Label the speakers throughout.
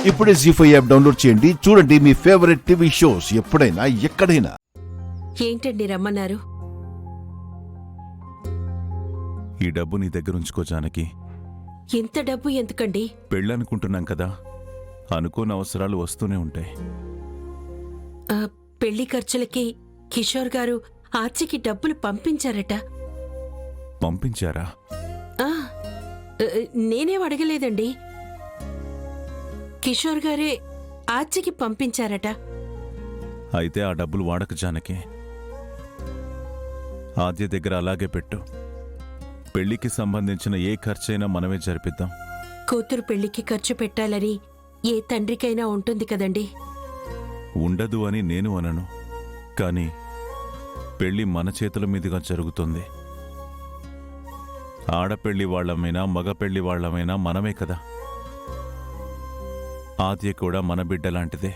Speaker 1: ఇప్పుడే జీ5 app download చేయండి. చూడండి మీ ఫేవరెట్ టీవీ షోస్ ఎప్పుడైనా ఎక్కడైనా.
Speaker 2: ఏంటండి రమ్మన్నారు?
Speaker 3: ఈ డబ్బు నీ దగ్గర ఉంచుకో జానకి.
Speaker 2: ఇంత డబ్బు ఎందుకండి?
Speaker 3: పెళ్ళనుకుంటున్నాం కదా, అనుకోని అవసరాలు వస్తూనే ఉంటాయి.
Speaker 2: పెళ్లి ఖర్చులకి కిషోర్ గారు ఆర్చికి డబ్బులు పంపించారట.
Speaker 3: పంపించారా?
Speaker 2: ఆ, నేనేం అడగలేదండి. కిషోర్ గారే ఆర్చికి పంపించారట.
Speaker 3: అయితే ఆ డబ్బులు వాడక జానకి. ఆద్య దగ్గర అలాగే పెట్టు. పెళ్లికి సంబంధించిన ఏ ఖర్చైనా మనమే జరిపిద్దాం.
Speaker 2: కూతురు పెళ్లికి ఖర్చు పెట్టాలని ఏ తండ్రికైనా ఉంటుంది కదండి.
Speaker 3: ఉండదు అని నేను అనను, కానీ పెళ్లి మన చేతుల మీదుగా జరుగుతుంది. ఆడపెళ్లి వాళ్లమైనా మగ పెళ్లి వాళ్లమైనా మనమే కదా. ఆద్య కూడా మన బిడ్డ లాంటిదే.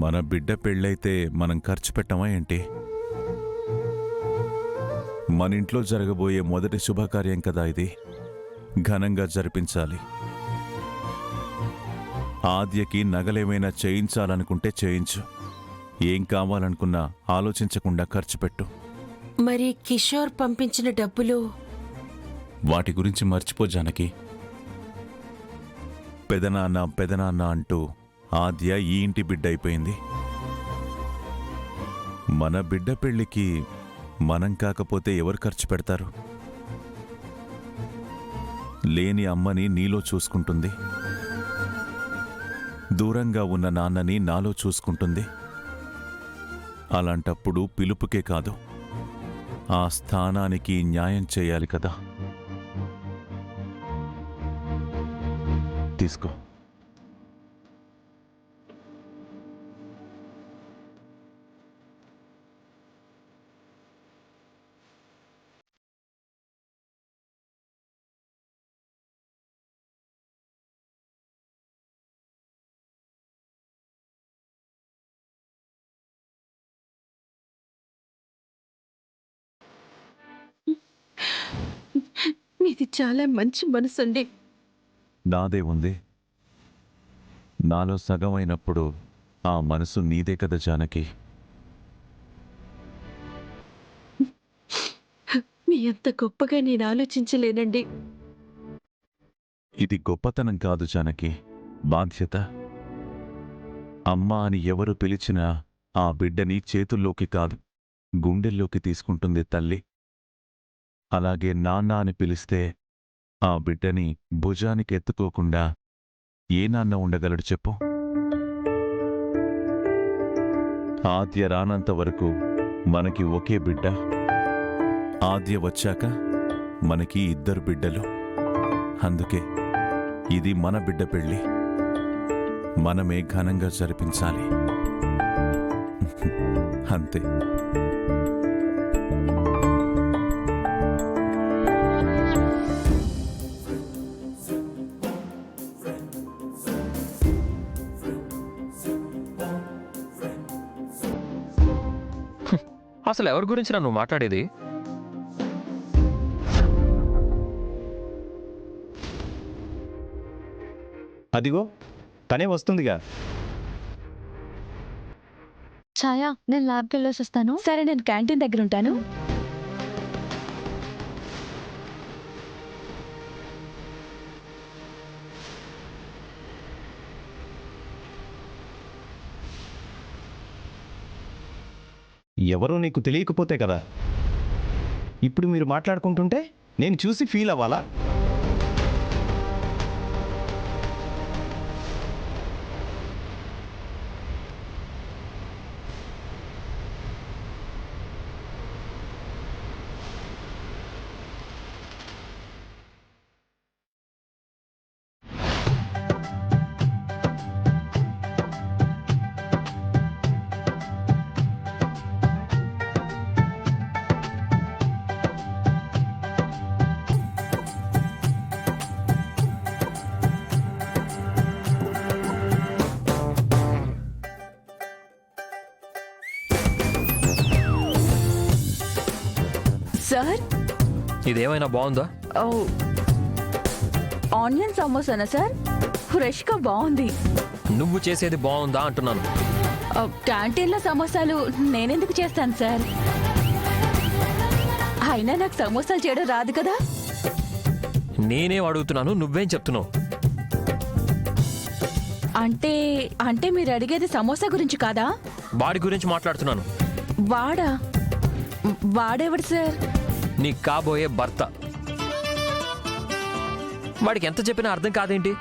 Speaker 3: మన బిడ్డ పెళ్ళైతే మనం ఖర్చు పెట్టమా ఏంటి? మన ఇంట్లో జరగబోయే మొదటి శుభకార్యం కదా ఇది. ఘనంగా జరిపించాలి. ఆద్యకి నగలేమైనా చేయించాలనుకుంటే చేయించు. ఏం కావాలనుకున్నా ఆలోచించకుండా ఖర్చు పెట్టు.
Speaker 2: మరి కిషోర్ పంపించిన డబ్బులు?
Speaker 3: వాటి గురించి మర్చిపో జానకి. పెదనాన్న పెదనాన్న అంటూ ఆద్య ఈ ఇంటి బిడ్డ అయిపోయింది. మన బిడ్డ పెళ్లికి మనం కాకపోతే ఎవరు ఖర్చు పెడతారు? లేని అమ్మని నీలో చూసుకుంటుంది, దూరంగా ఉన్న నాన్నని నాలో చూసుకుంటుంది. అలాంటప్పుడు పిలుపుకే కాదు, ఆ స్థానానికి న్యాయం చేయాలి కదా. తీసుకో.
Speaker 2: మీది చాలా మంచి మనసండి.
Speaker 3: నాదే ఉంది. నాలో సగం అయినప్పుడు ఆ మనసు నీదే కదా జానకి.
Speaker 2: మీ అంత గొప్పగా నేను ఆలోచించలేనండి.
Speaker 3: ఇది గొప్పతనం కాదు జానకి, బాధ్యత. అమ్మా అని ఎవరు పిలిచినా ఆ బిడ్డని చేతుల్లోకి కాదు, గుండెల్లోకి తీసుకుంటుంది తల్లి. అలాగే నాన్న అని పిలిస్తే ఆ బిడ్డని భుజానికి ఎత్తుకోకుండా ఏ నాన్న ఉండగలడు చెప్పు? ఆద్య రానంత వరకు మనకి ఒకే బిడ్డ. ఆద్య వచ్చాక మనకి 2 బిడ్డలు. అందుకే ఇది మన బిడ్డ పెళ్ళి. మనమే ఘనంగా జరిపించాలి. అంతే.
Speaker 4: అసలు ఎవరి గురించి నువ్వు మాట్లాడేది?
Speaker 5: అదిగో తనే వస్తుందిగా.
Speaker 6: ఛాయా, నేను ల్యాబ్కి వెళ్ళేసి వస్తాను.
Speaker 7: సరే, నేను క్యాంటీన్ దగ్గర ఉంటాను.
Speaker 5: ఎవరో నీకు తెలియకపోతే కదా. ఇప్పుడు మీరు మాట్లాడుకుంటుంటే నేను చూసి ఫీల్ అవ్వాలా?
Speaker 7: సార్,
Speaker 4: ఇదేమైనా బాగుందా?
Speaker 7: ఆనియన్ సమోసానా సార్? ఫ్రెష్గా బాగుంది.
Speaker 4: నువ్వు చేసేది బాగుందా అంటున్నాను.
Speaker 7: క్యాంటీన్లో సమోసాలు నేనెందుకు చేస్తాను సార్? అయినా నాకు సమోసాలు చేయడం రాదు కదా.
Speaker 4: నేనేం అడుగుతున్నాను, నువ్వేం చెప్తున్నావు?
Speaker 7: అంటే అంటే మీరు అడిగేది సమోసా గురించి కాదా?
Speaker 4: వాడి గురించి మాట్లాడుతున్నాను.
Speaker 7: వాడా? వాడెవడు సార్?
Speaker 4: నీ కాబోయే భర్త. వాడికి ఎంత చెప్పినా అర్థం కాదేంటి?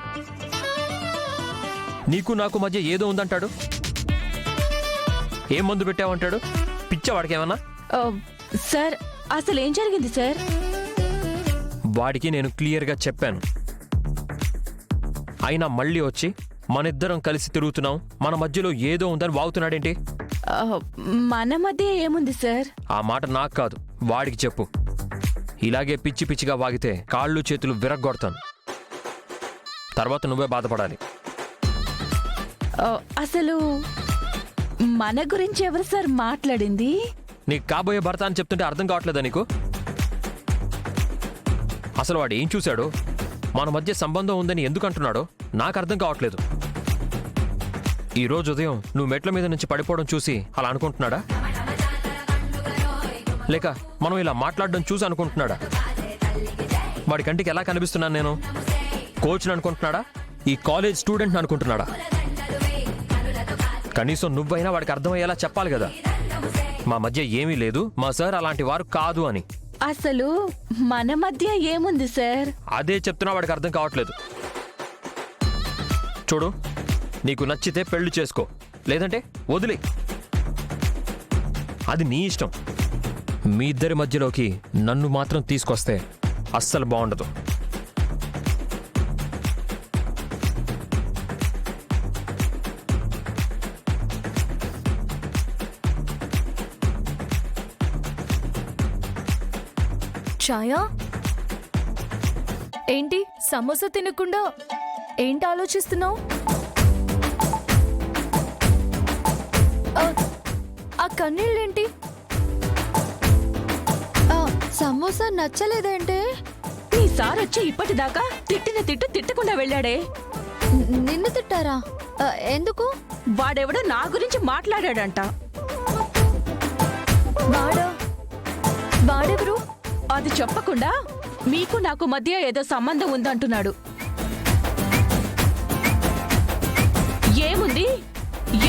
Speaker 4: నీకు నాకు మధ్య ఏదో ఉందంటాడు. ఏం మందు పెట్టావంటాడు. పిచ్చా వాడికి ఏమన్నా?
Speaker 7: సార్ అసలు ఏం జరిగింది సార్?
Speaker 4: వాడికి నేను క్లియర్గా చెప్పాను. అయినా మళ్ళీ వచ్చి మనిద్దరం కలిసి తిరుగుతున్నాం, మన మధ్యలో ఏదో ఉందని వాగుతున్నాడేంటి?
Speaker 7: మన మధ్య ఏముంది సార్?
Speaker 4: ఆ మాట నాకు కాదు, వాడికి చెప్పు. ఇలాగే పిచ్చి పిచ్చిగా వాగితే కాళ్ళు చేతులు విరగ్గొడతాను. తర్వాత నువ్వే బాధపడాలి.
Speaker 7: అసలు మన గురించి ఎవరు సార్ మాట్లాడింది?
Speaker 4: నీకు కాబోయే భర్త అని చెప్తుంటే అర్థం కావట్లేదా నీకు? అసలు వాడు ఏం చూశాడో, మన మధ్య సంబంధం ఉందని ఎందుకు అంటున్నాడో నాకు అర్థం కావట్లేదు. ఈ రోజు ఉదయం నువ్వు మెట్ల మీద నుంచి పడిపోవడం చూసి అలా అనుకుంటున్నాడా? లేక మనం ఇలా మాట్లాడడం చూసి అనుకుంటున్నాడా? వాడి కంటికి ఎలా కనిపిస్తున్నాను నేను? కోచ్ని అనుకుంటున్నాడా? ఈ కాలేజ్ స్టూడెంట్ని అనుకుంటున్నాడా? కనీసం నువ్వైనా వాడికి అర్థమయ్యేలా చెప్పాలి కదా, మా మధ్య ఏమీ లేదు, మా సార్ అలాంటి వారు కాదు అని.
Speaker 7: అసలు మన మధ్య ఏముంది సార్?
Speaker 4: అదే చెప్తున్నా, వాడికి అర్థం కావట్లేదు. చూడు, నీకు నచ్చితే పెళ్లి చేసుకో, లేదంటే వదిలే. అది నీ ఇష్టం. మీ ఇద్దరి మధ్యలోకి నన్ను మాత్రం తీసుకొస్తే అస్సలు బాగుండదు.
Speaker 8: ఛాయా, ఏంటి సమోసా తినకుండా ఏంటి ఆలోచిస్తున్నావు? ఆ కన్నీళ్ళేంటి?
Speaker 6: సమోసా నచ్చలేదంటే?
Speaker 7: నీ సార్ వచ్చి ఇప్పటిదాకా తిట్టిన తిట్టు తిట్టకుండా వెళ్ళాడే.
Speaker 6: నిన్ను తిట్టారా? ఎందుకు?
Speaker 7: వాడెవడో నా గురించి మాట్లాడాడంట.
Speaker 8: వాడెవరు?
Speaker 7: అది చెప్పకుండా మీకు నాకు మధ్య ఏదో సంబంధం ఉందంటున్నాడు. ఏముంది,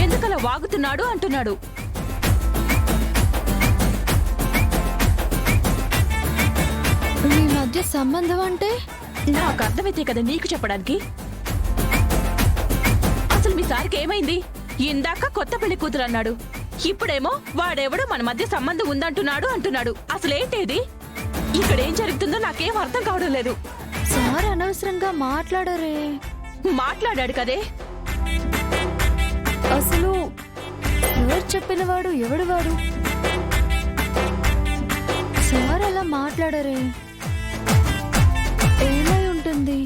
Speaker 7: ఎందుకలా వాగుతున్నాడు అంటున్నాడు.
Speaker 6: మీ మధ్య సంబంధం అంటే?
Speaker 7: నాకు అర్థమైతే కదా నీకు చెప్పడానికి. అసలు మీ సార్కి ఏమైంది? ఇందాక కొత్త పెళ్లి కూతురు అన్నాడు, ఇప్పుడేమో వాడెవడో మన మధ్య సంబంధం ఉందంటున్నాడు అంటున్నాడు. అసలేంటేది? ఇక్కడ ఏం జరుగుతుందో నాకేం అర్థం కావడం లేదు.
Speaker 6: సార్ అనవసరంగా మాట్లాడరే.
Speaker 7: మాట్లాడాడు కదే.
Speaker 6: అసలు సార్ చెప్పినవాడు ఎవడు? వాడు సార్ అలా మాట్లాడరే. ఏమై ఉంటుంది?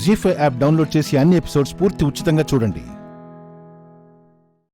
Speaker 1: జీ5 యాప్ డౌన్లోడ్ చేసి అన్ని ఎపిసోడ్స్ పూర్తి ఉచితంగా చూడండి.